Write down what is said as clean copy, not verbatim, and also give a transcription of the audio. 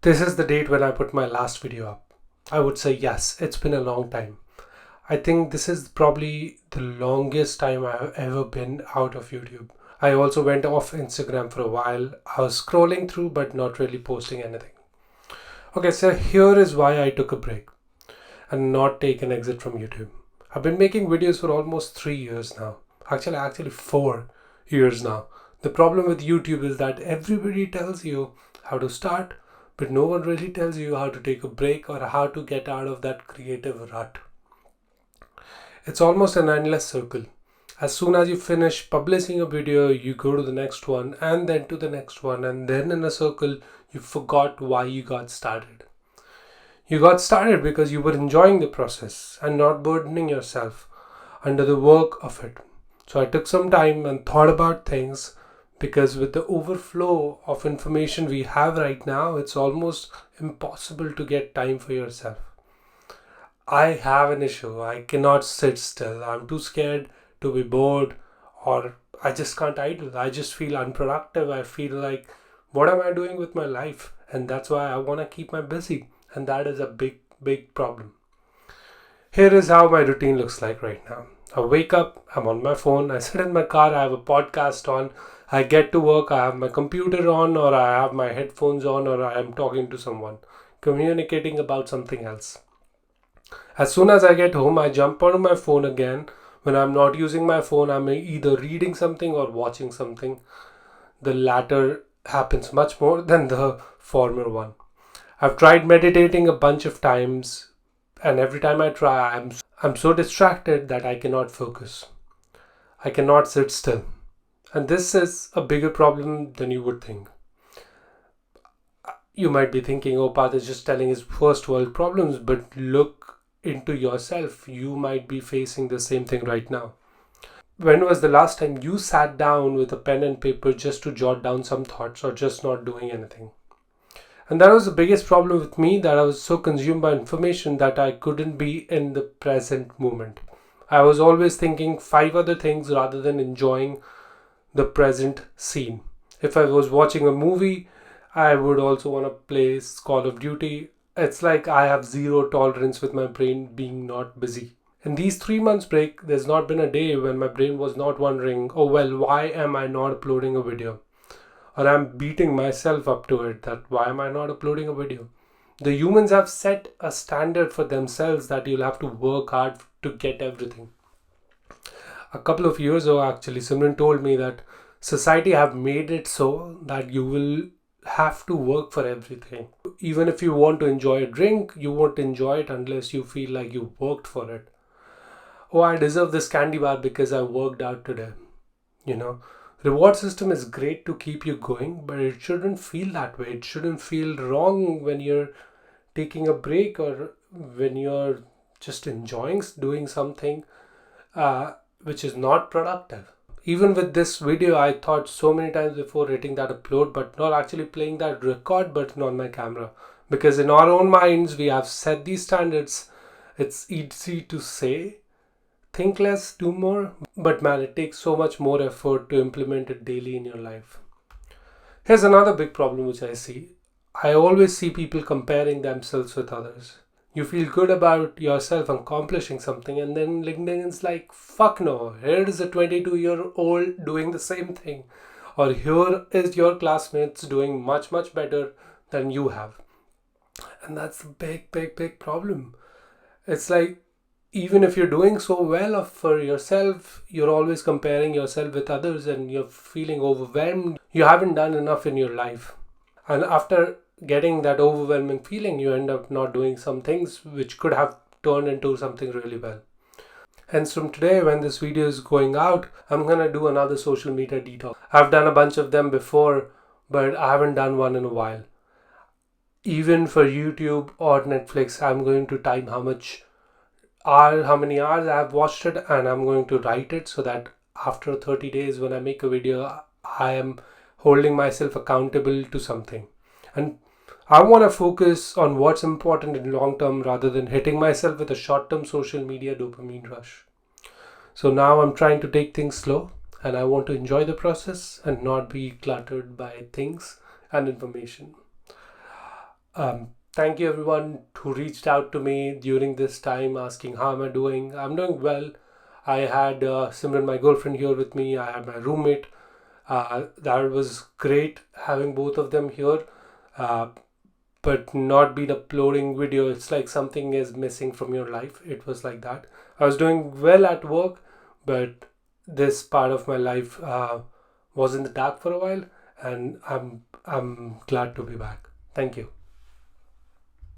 This is the date when I put my last video up. I would say yes, it's been a long time. I think this is probably the longest time I've ever been out of YouTube. I also went off Instagram for a while. I was scrolling through but not really posting anything. Okay, so here is why I took a break and not take an exit from YouTube. I've been making videos for almost 3 years now. Actually 4 years now. The problem with YouTube is that everybody tells you how to start, but no one really tells you how to take a break or how to get out of that creative rut. It's almost an endless circle. As soon as you finish publishing a video, you go to the next one and then to the next one, and then in a circle, you forgot why you got started. You got started because you were enjoying the process and not burdening yourself under the work of it. So I took some time and thought about things, because with the overflow of information we have right now, it's almost impossible to get time for yourself. I have an issue. I cannot sit still. I'm too scared to be bored, or I just can't idle. I just feel unproductive. I feel like, what am I doing with my life? And that's why I want to keep my busy. And that is a big problem. Here is how my routine looks like right now. I wake up, I'm on my phone, I sit in my car, I have a podcast on, I get to work, I have my computer on, or I have my headphones on, or I am talking to someone, communicating about something else. As soon as I get home, I jump onto my phone again. When I'm not using my phone, I'm either reading something or watching something. The latter happens much more than the former one. I've tried meditating a bunch of times, and every time I try, I'm so distracted that I cannot focus. I cannot sit still. And this is a bigger problem than you would think. You might be thinking, oh, Parth is just telling his first world problems, but look into yourself. You might be facing the same thing right now. When was the last time you sat down with a pen and paper just to jot down some thoughts, or just not doing anything? And that was the biggest problem with me, that I was so consumed by information that I couldn't be in the present moment. I was always thinking 5 other things rather than enjoying the present scene. If I was watching a movie, I would also want to play Call of Duty. It's like I have zero tolerance with my brain being not busy. In these 3 months break, there's not been a day when my brain was not wondering, oh well, why am I not uploading a video? Or I'm beating myself up to it, that why am I not uploading a video? The humans have set a standard for themselves that you'll have to work hard to get everything. A couple of years ago, actually, Simran told me that society have made it so that you will have to work for everything. Even if you want to enjoy a drink, you won't enjoy it unless you feel like you worked for it. Oh, I deserve this candy bar because I worked out today. Reward system is great to keep you going, but it shouldn't feel that way. It shouldn't feel wrong when you're taking a break, or when you're just enjoying doing something which is not productive. Even with this video, I thought so many times before hitting that upload, but not actually playing that record button on my camera. Because in our own minds, we have set these standards. It's easy to say, think less, do more, but man, it takes so much more effort to implement it daily in your life. Here's another big problem which I see. I always see people comparing themselves with others. You feel good about yourself accomplishing something, and then LinkedIn is like, fuck no, here is a 22-year-old doing the same thing. Or here is your classmates doing much better than you have. And that's a big problem. It's like, even if you're doing so well for yourself, you're always comparing yourself with others, and you're feeling overwhelmed. You haven't done enough in your life. And after getting that overwhelming feeling, you end up not doing some things which could have turned into something really well. Hence, from today, when this video is going out, I'm gonna do another social media detox. I've done a bunch of them before, but I haven't done one in a while. Even for YouTube or Netflix, I'm going to time how many hours I've watched it, and I'm going to write it so that after 30 days when I make a video, I am holding myself accountable to something. And I want to focus on what's important in long term rather than hitting myself with a short term social media dopamine rush. So now I'm trying to take things slow, and I want to enjoy the process and not be cluttered by things and information. Thank you everyone who reached out to me during this time asking how am I doing. I'm doing well. I had Simran, my girlfriend, here with me. I had my roommate. That was great having both of them here. Uh, but not been uploading video. It's like something is missing from your life. It was like that. I was doing well at work, but this part of my life was in the dark for a while, and I'm glad to be back. Thank you.